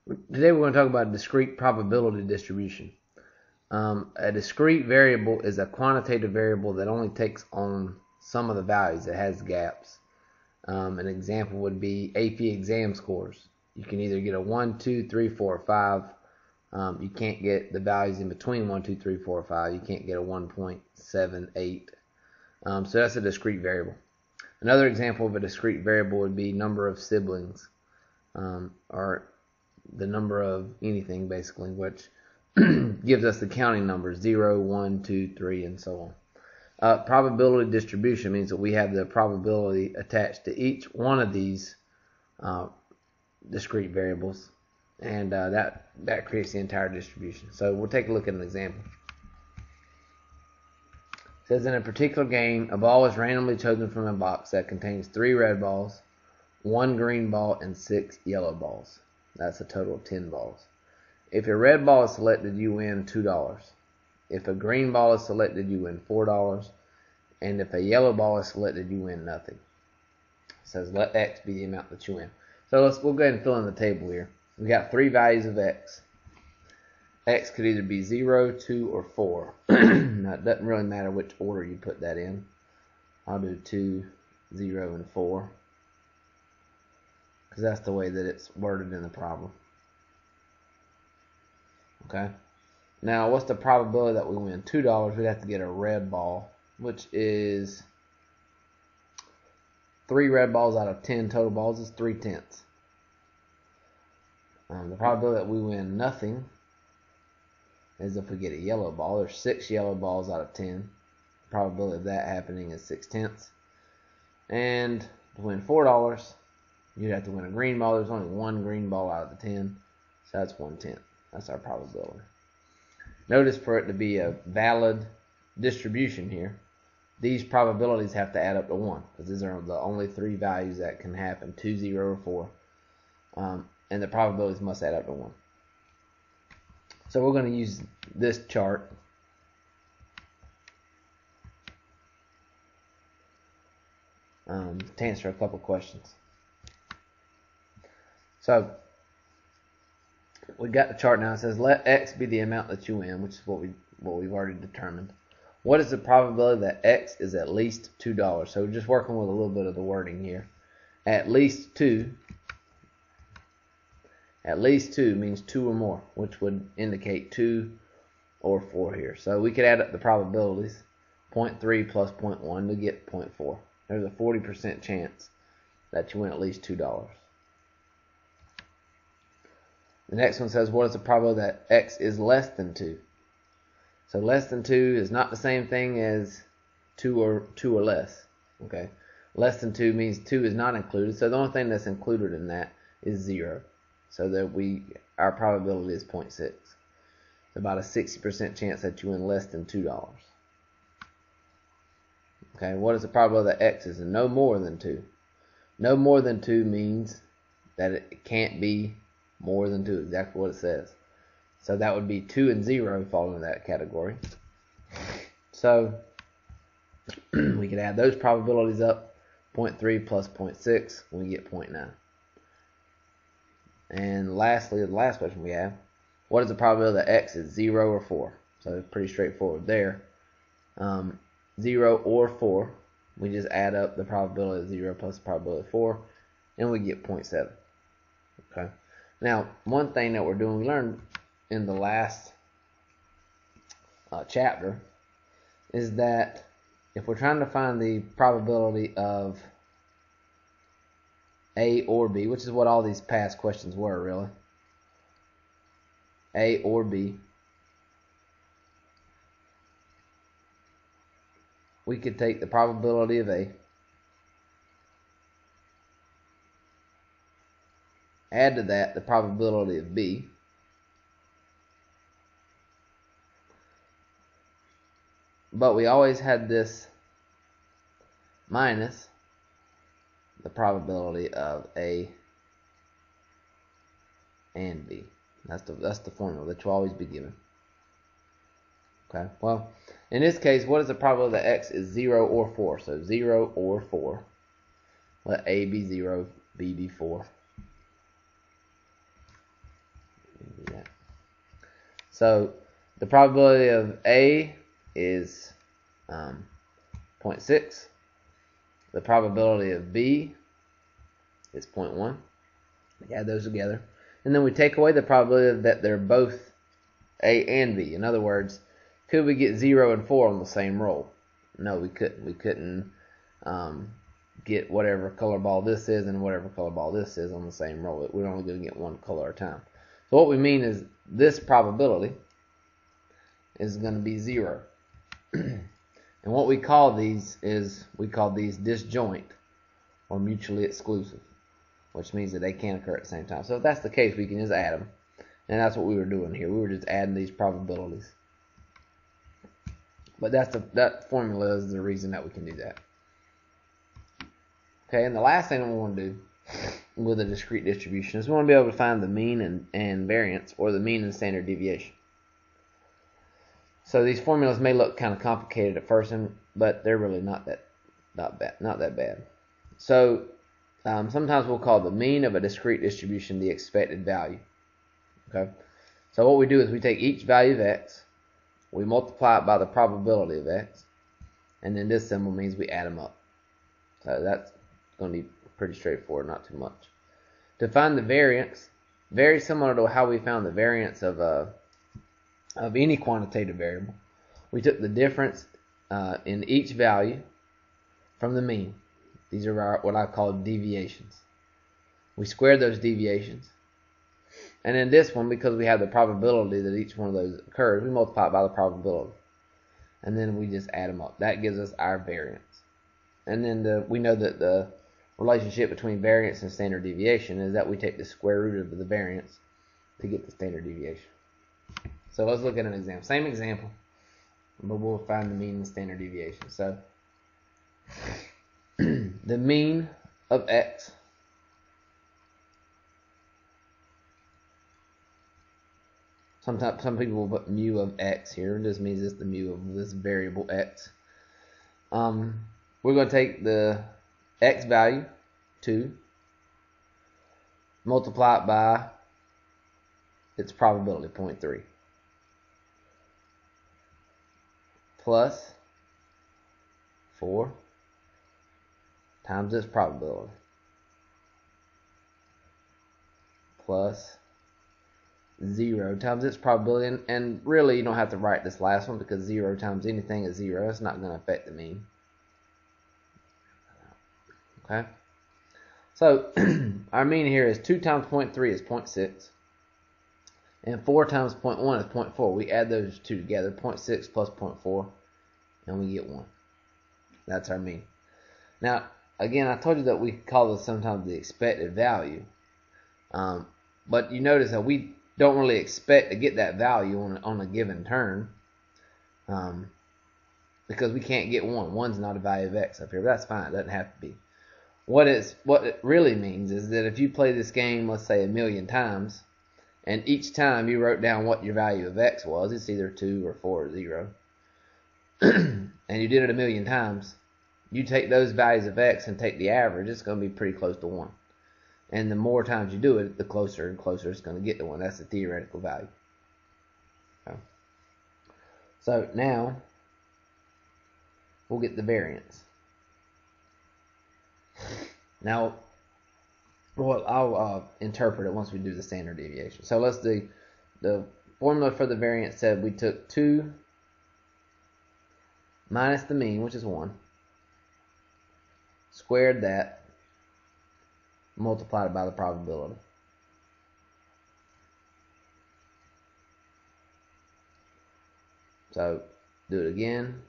Today we're going to talk about discrete probability distribution. A discrete variable is a quantitative variable that only takes on some of the values. It has gaps. An example would be AP exam scores. You can either get a 1, 2, 3, 4, or 5. You can't get the values in between 1, 2, 3, 4, or 5. You can't get a 1.78. So that's a discrete variable. Another example of a discrete variable would be number of siblings, or the number of anything basically, which gives us the counting numbers 0, 1, 2, 3, and so on. Probability distribution means that we have the probability attached to each one of these discrete variables, and that creates the entire distribution. So we'll take a look at an example. It says in a particular game, a ball is randomly chosen from a box that contains 3 red balls, 1 green ball, and 6 yellow balls. That's a total of 10 balls. If a red ball is selected, you win $2. If a green ball is selected, you win $4. And if a yellow ball is selected, you win nothing. It says let X be the amount that you win. So we'll go ahead and fill in the table here. We got 3 values of X. X could either be 0, 2, or 4. Now it doesn't really matter which order you put that in. I'll do 2, 0, and 4. Because that's the way that it's worded in the problem. Okay. Now, what's the probability that we win $2? We'd have to get a red ball, which is 3 red balls out of 10 total balls is 3/10. The probability that we win nothing is if we get a yellow ball. There's 6 yellow balls out of 10. The probability of that happening is 6/10. And to win $4, you'd have to win a green ball. There's only 1 green ball out of the 10, so that's 1/10. That's our probability. Notice for it to be a valid distribution here, these probabilities have to add up to 1, because these are the only 3 values that can happen, 2, 0, or 4. And the probabilities must add up to 1. So we're going to use this chart to answer a couple questions. So we got the chart now. It says let X be the amount that you win, which is what we've already determined. What is the probability that X is at least $2? So we're just working with a little bit of the wording here. At least 2. At least 2 means 2 or more, which would indicate 2 or 4 here. So we could add up the probabilities. 0.3 plus 0.1 to get 0.4. There's a 40% chance that you win at least $2. The next one says, what is the probability that X is less than 2? So less than 2 is not the same thing as 2 or less. Okay, less than 2 means 2 is not included. So the only thing that's included in that is 0. So that our probability is 0.6. It's about a 60% chance that you win less than $2. Okay, what is the probability that X is no more than 2? No more than 2 means that it can't be more than 2, exactly what it says. So that would be 2 and 0 fall into that category. So we could add those probabilities up. 0.3 plus 0.6, we get 0.9. And lastly, the last question we have, what is the probability that X is 0 or 4? So it's pretty straightforward there. 0 or 4, we just add up the probability of 0 plus the probability of 4, and we get 0.7. Okay. Now, one thing that we're doing, we learned in the last chapter, is that if we're trying to find the probability of A or B, which is what all these past questions were, really, A or B, we could take the probability of A, add to that the probability of B, but we always had this minus the probability of A and B. That's the formula that you'll always be given. Okay, well, in this case, what is the probability that X is 0 or 4? So 0 or 4. Let A be 0, B be 4. So the probability of A is 0.6. The probability of B is 0.1. We add those together. And then we take away the probability that they're both A and B. In other words, could we get 0 and 4 on the same roll? No, we couldn't. We couldn't get whatever color ball this is and whatever color ball this is on the same roll. We're only going to get one color at a time. So what we mean is this probability is going to be 0. And what we call these is, we call these disjoint or mutually exclusive, which means that they can't occur at the same time. So if that's the case, we can just add them. And that's what we were doing here. We were just adding these probabilities. But that formula is the reason that we can do that. Okay, and the last thing we want to do with a discrete distribution is we want to be able to find the mean and variance, or the mean and standard deviation. So these formulas may look kind of complicated at first, but they're really not that bad. So sometimes we'll call the mean of a discrete distribution the expected value. Okay, so what we do is we take each value of x, we multiply it by the probability of x, and then this symbol means we add them up. So that's going to be pretty straightforward, not too much. To find the variance, very similar to how we found the variance of any quantitative variable, we took the difference in each value from the mean. These are what I call deviations. We squared those deviations. And in this one, because we have the probability that each one of those occurs, we multiply it by the probability. And then we just add them up. That gives us our variance. And then we know that the relationship between variance and standard deviation is that we take the square root of the variance to get the standard deviation. So let's look at an example. Same example, but we'll find the mean and standard deviation. So the mean of x sometimes some people will put mu of x here. This means it's the mu of this variable x. We're going to take the x value, 2, multiply it by its probability, 0.3, plus 4 times its probability, plus 0 times its probability. And really, you don't have to write this last one because 0 times anything is 0. It's not going to affect the mean. Okay, so our mean here is 2 times 0.3 is 0.6, and 4 times 0.1 is 0.4. We add those two together, 0.6 plus 0.4, and we get 1. That's our mean. Now, again, I told you that we call this sometimes the expected value, but you notice that we don't really expect to get that value on a given turn, because we can't get 1. 1's not a value of x up here, but that's fine. It doesn't have to be. What it really means is that if you play this game, let's say 1,000,000 times, and each time you wrote down what your value of x was, it's either 2 or 4 or 0, and you did it 1,000,000 times, you take those values of x and take the average, it's going to be pretty close to 1. And the more times you do it, the closer and closer it's going to get to 1. That's the theoretical value. Okay. So now we'll get the variance. Now, well, I'll interpret it once we do the standard deviation. So let's do the formula for the variance. Said we took 2 minus the mean, which is 1, squared that, multiplied it by the probability. So do it again.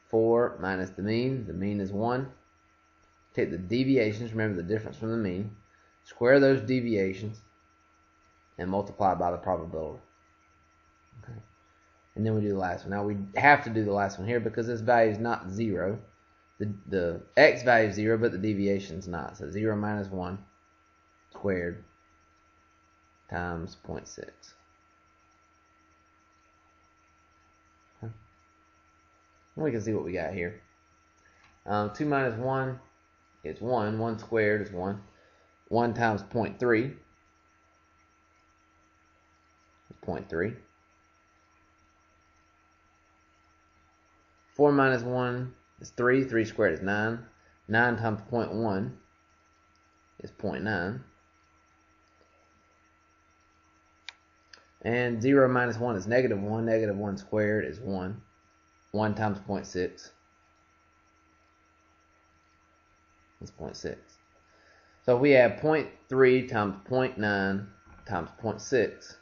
4 minus the mean is 1. Take the deviations, remember the difference from the mean, square those deviations, and multiply by the probability. Okay. And then we do the last one. Now we have to do the last one here because this value is not 0. The x value is 0, but the deviation is not. So 0 minus 1 squared times 0.6. Okay. And we can see what we got here. 2 minus 1 is 1. 1 squared is 1. 1 times 0.3 is 0.3. 4 minus 1 is 3. 3 squared is 9. 9 times 0.1 is 0.9. And 0 minus 1 is negative 1. Negative 1 squared is 1. 1 times 0.6 is 0.6. So if we add 0.3 times 0.9 times 0.6,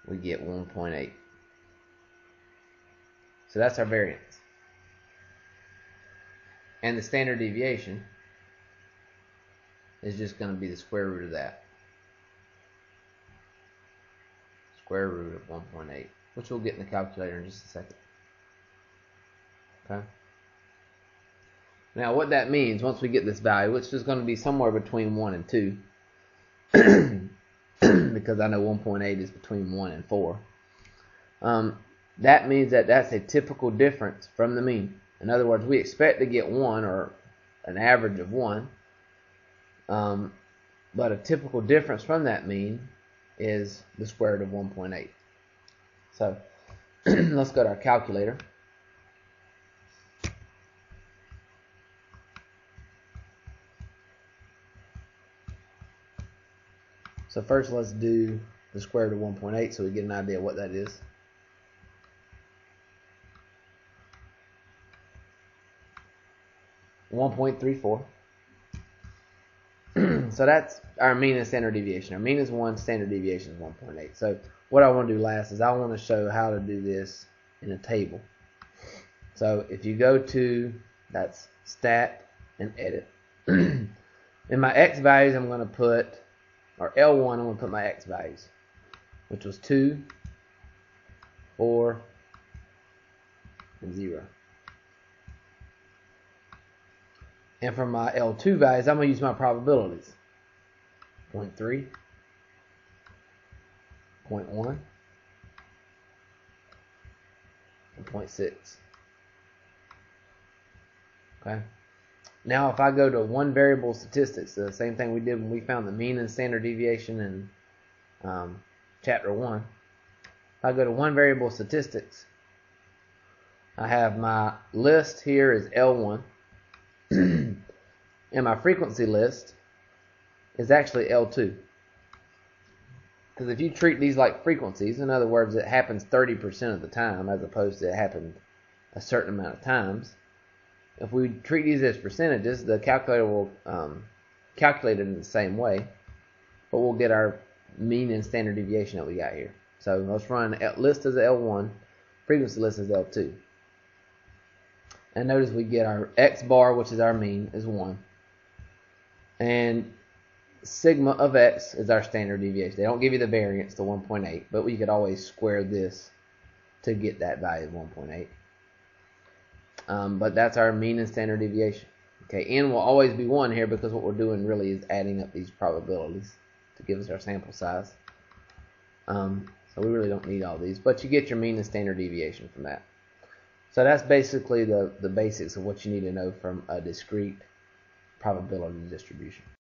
we get 1.8. So that's our variance. And the standard deviation is just going to be the square root of that. Square root of 1.8, which we'll get in the calculator in just a second. Okay. Now what that means, once we get this value, which is going to be somewhere between 1 and 2, because I know 1.8 is between 1 and 4, that means that that's a typical difference from the mean. In other words, we expect to get 1, or an average of 1, but a typical difference from that mean is the square root of 1.8. So let's go to our calculator. So first let's do the square root of 1.8 so we get an idea of what that is. .34. So that's our mean and standard deviation. Our mean is 1, standard deviation is 1.8. So what I want to do last is I want to show how to do this in a table. So if you go to, that's stat and edit. In my x values I'm going to put, or L1 I'm going to put my x values, which was 2, 4, and 0. And for my L2 values, I'm going to use my probabilities. 0.3, 0.1, and 0.6. Okay. Now if I go to one variable statistics, the same thing we did when we found the mean and standard deviation in chapter 1. If I go to one variable statistics, I have my list here is L1. And my frequency list is actually L2. Because if you treat these like frequencies, in other words, it happens 30% of the time as opposed to it happened a certain amount of times. If we treat these as percentages, the calculator will calculate it in the same way, but we'll get our mean and standard deviation that we got here. So let's run list as L1, frequency list as L2. And notice we get our x bar, which is our mean, is 1. And sigma of x is our standard deviation. They don't give you the variance to 1.8, but we could always square this to get that value of 1.8. But that's our mean and standard deviation. Okay, n will always be 1 here because what we're doing really is adding up these probabilities to give us our sample size. So we really don't need all these, but you get your mean and standard deviation from that. So that's basically the basics of what you need to know from a discrete probability distribution.